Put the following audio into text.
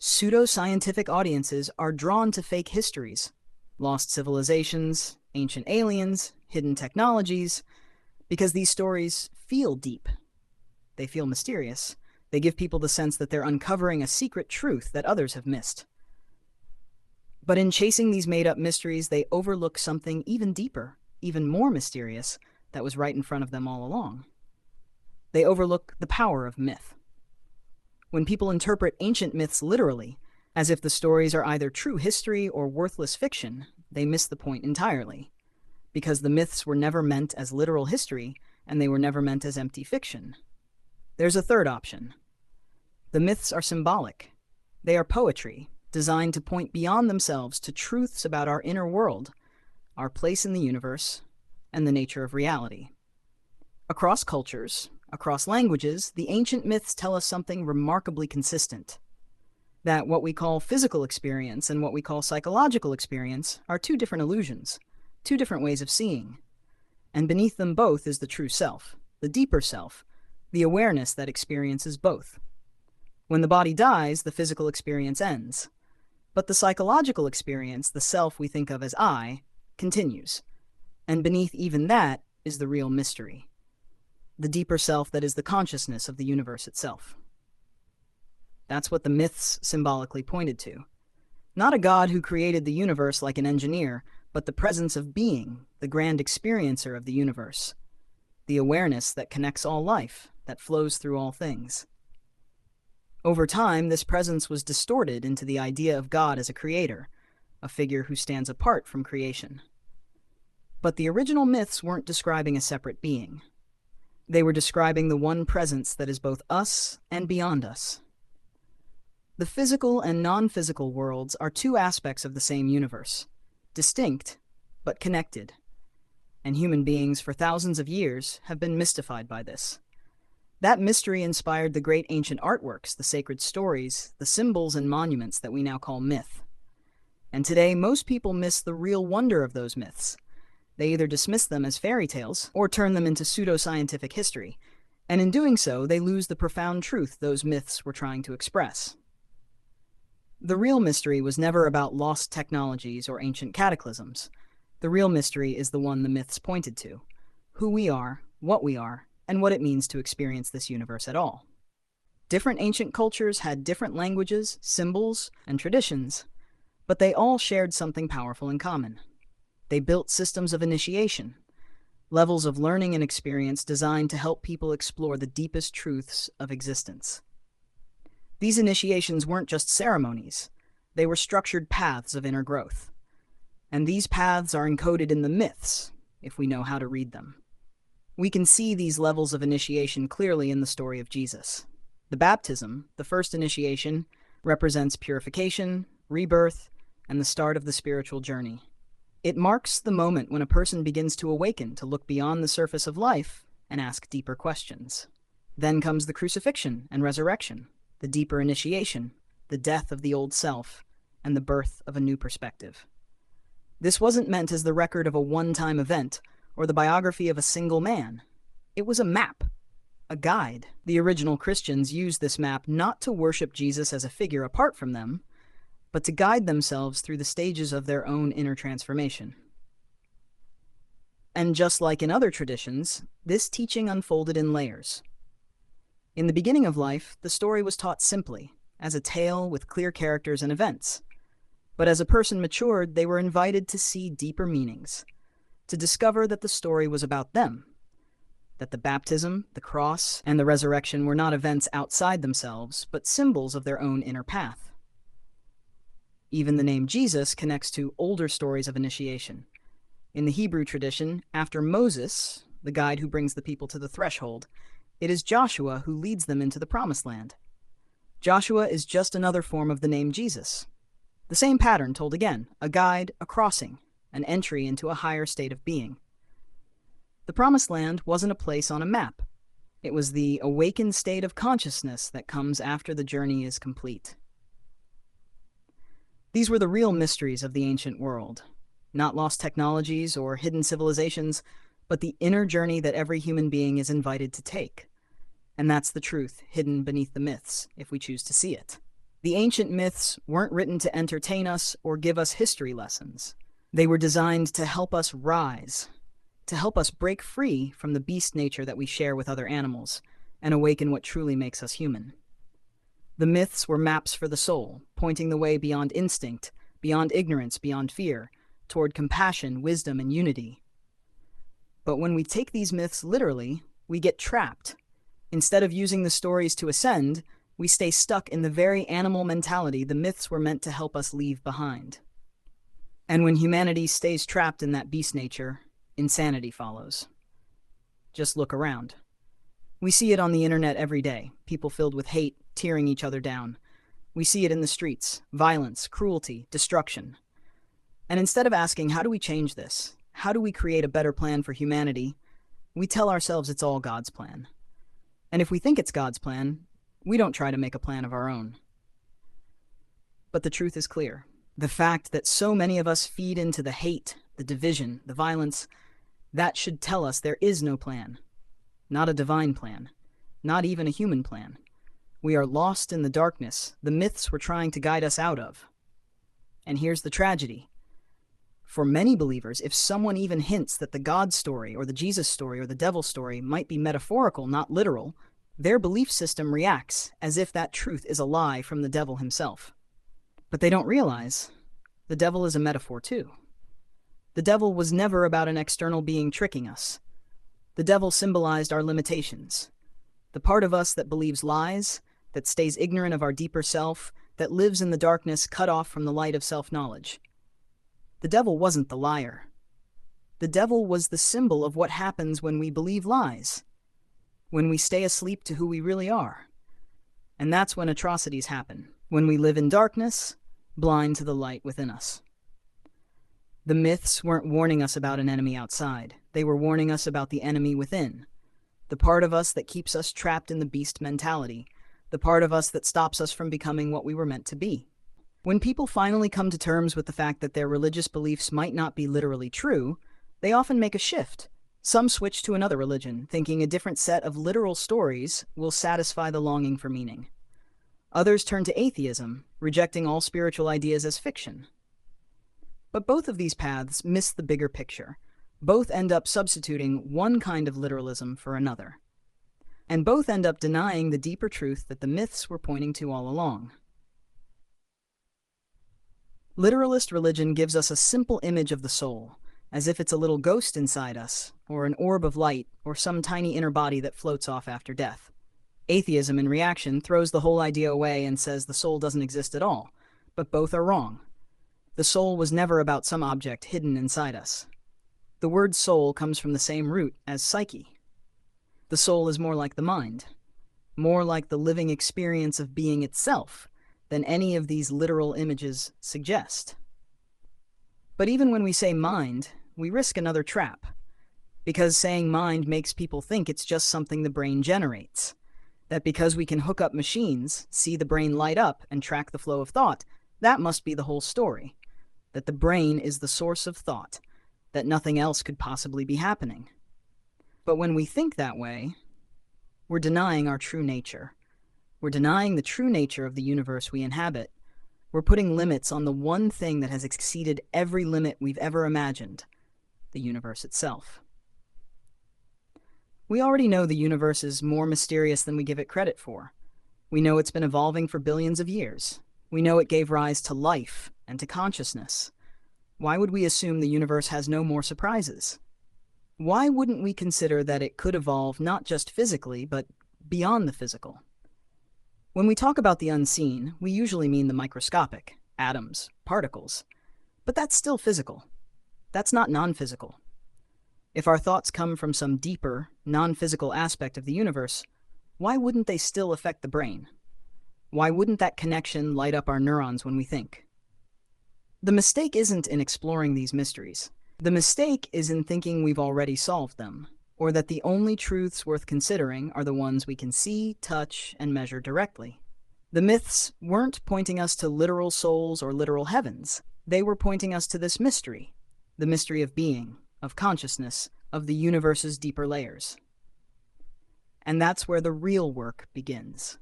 Pseudoscientific audiences are drawn to fake histories, lost civilizations, ancient aliens, hidden technologies, because these stories feel deep. They feel mysterious. They give people the sense that they're uncovering a secret truth that others have missed. But in chasing these made-up mysteries, they overlook something even deeper, even more mysterious, that was right in front of them all along. They overlook the power of myth. When people interpret ancient myths literally, as if the stories are either true history or worthless fiction, they miss the point entirely. Because the myths were never meant as literal history, and they were never meant as empty fiction. There's a third option. The myths are symbolic. They are poetry, designed to point beyond themselves to truths about our inner world, our place in the universe, and the nature of reality. Across cultures, across languages, the ancient myths tell us something remarkably consistent. That what we call physical experience and what we call psychological experience are two different illusions, two different ways of seeing. And beneath them both is the true self, the deeper self, the awareness that experiences both. When the body dies, the physical experience ends. But the psychological experience, the self we think of as I, continues. And beneath even that is the real mystery. The deeper self that is the consciousness of the universe itself. That's what the myths symbolically pointed to. Not a God who created the universe like an engineer, but the presence of being, the grand experiencer of the universe. The awareness that connects all life, that flows through all things. Over time, this presence was distorted into the idea of God as a creator, a figure who stands apart from creation. But the original myths weren't describing a separate being. They were describing the one presence that is both us and beyond us. The physical and non-physical worlds are two aspects of the same universe, distinct but connected. And human beings for thousands of years have been mystified by this. That mystery inspired the great ancient artworks, the sacred stories, the symbols and monuments that we now call myth. And today, most people miss the real wonder of those myths. They either dismiss them as fairy tales or turn them into pseudoscientific history, and in doing so, they lose the profound truth those myths were trying to express. The real mystery was never about lost technologies or ancient cataclysms. The real mystery is the one the myths pointed to: who we are, and what it means to experience this universe at all. Different ancient cultures had different languages, symbols, and traditions, but they all shared something powerful in common. They built systems of initiation, levels of learning and experience designed to help people explore the deepest truths of existence. These initiations weren't just ceremonies, they were structured paths of inner growth. And these paths are encoded in the myths, if we know how to read them. We can see these levels of initiation clearly in the story of Jesus. The baptism, the first initiation, represents purification, rebirth, and the start of the spiritual journey. It marks the moment when a person begins to awaken, to look beyond the surface of life and ask deeper questions. Then comes the crucifixion and resurrection, the deeper initiation, the death of the old self, and the birth of a new perspective. This wasn't meant as the record of a one-time event or the biography of a single man. It was a map, a guide. The original Christians used this map not to worship Jesus as a figure apart from them, but to guide themselves through the stages of their own inner transformation. And just like in other traditions, this teaching unfolded in layers. In the beginning of life, the story was taught simply, as a tale with clear characters and events. But as a person matured, they were invited to see deeper meanings, to discover that the story was about them, that the baptism, the cross, and the resurrection were not events outside themselves, but symbols of their own inner path. Even the name Jesus connects to older stories of initiation. In the Hebrew tradition, after Moses, the guide who brings the people to the threshold, it is Joshua who leads them into the Promised Land. Joshua is just another form of the name Jesus. The same pattern told again: a guide, a crossing, an entry into a higher state of being. The Promised Land wasn't a place on a map. It was the awakened state of consciousness that comes after the journey is complete. These were the real mysteries of the ancient world, not lost technologies or hidden civilizations, but the inner journey that every human being is invited to take. And that's the truth hidden beneath the myths, if we choose to see it. The ancient myths weren't written to entertain us or give us history lessons. They were designed to help us rise, to help us break free from the beast nature that we share with other animals, and awaken what truly makes us human. The myths were maps for the soul, pointing the way beyond instinct, beyond ignorance, beyond fear, toward compassion, wisdom, and unity. But when we take these myths literally, we get trapped. Instead of using the stories to ascend, we stay stuck in the very animal mentality the myths were meant to help us leave behind. And when humanity stays trapped in that beast nature, insanity follows. Just look around. We see it on the internet every day, people filled with hate, tearing each other down. We see it in the streets, violence, cruelty, destruction. And instead of asking, how do we change this? How do we create a better plan for humanity? We tell ourselves it's all God's plan. And if we think it's God's plan, we don't try to make a plan of our own. But the truth is clear. The fact that so many of us feed into the hate, the division, the violence, that should tell us there is no plan. Not a divine plan. Not even a human plan. We are lost in the darkness the myths were trying to guide us out of. And here's the tragedy. For many believers, if someone even hints that the God story or the Jesus story or the devil story might be metaphorical, not literal, their belief system reacts as if that truth is a lie from the devil himself. But they don't realize the devil is a metaphor too. The devil was never about an external being tricking us. The devil symbolized our limitations. The part of us that believes lies, that stays ignorant of our deeper self, that lives in the darkness cut off from the light of self-knowledge. The devil wasn't the liar. The devil was the symbol of what happens when we believe lies, when we stay asleep to who we really are. And that's when atrocities happen, when we live in darkness, blind to the light within us. The myths weren't warning us about an enemy outside. They were warning us about the enemy within, the part of us that keeps us trapped in the beast mentality, the part of us that stops us from becoming what we were meant to be. When people finally come to terms with the fact that their religious beliefs might not be literally true, they often make a shift. Some switch to another religion, thinking a different set of literal stories will satisfy the longing for meaning. Others turn to atheism, rejecting all spiritual ideas as fiction. But both of these paths miss the bigger picture. Both end up substituting one kind of literalism for another. And both end up denying the deeper truth that the myths were pointing to all along. Literalist religion gives us a simple image of the soul, as if it's a little ghost inside us, or an orb of light, or some tiny inner body that floats off after death. Atheism, in reaction, throws the whole idea away and says the soul doesn't exist at all, but both are wrong. The soul was never about some object hidden inside us. The word soul comes from the same root as psyche. The soul is more like the mind, more like the living experience of being itself, than any of these literal images suggest. But even when we say mind, we risk another trap, because saying mind makes people think it's just something the brain generates, that because we can hook up machines, see the brain light up, and track the flow of thought, that must be the whole story, that the brain is the source of thought, that nothing else could possibly be happening. But when we think that way, we're denying our true nature. We're denying the true nature of the universe we inhabit. We're putting limits on the one thing that has exceeded every limit we've ever imagined, the universe itself. We already know the universe is more mysterious than we give it credit for. We know it's been evolving for billions of years. We know it gave rise to life and to consciousness. Why would we assume the universe has no more surprises? Why wouldn't we consider that it could evolve not just physically, but beyond the physical? When we talk about the unseen, we usually mean the microscopic, atoms, particles. But that's still physical. That's not non-physical. If our thoughts come from some deeper, non-physical aspect of the universe, why wouldn't they still affect the brain? Why wouldn't that connection light up our neurons when we think? The mistake isn't in exploring these mysteries. The mistake is in thinking we've already solved them, or that the only truths worth considering are the ones we can see, touch, and measure directly. The myths weren't pointing us to literal souls or literal heavens. They were pointing us to this mystery, the mystery of being, of consciousness, of the universe's deeper layers. And that's where the real work begins.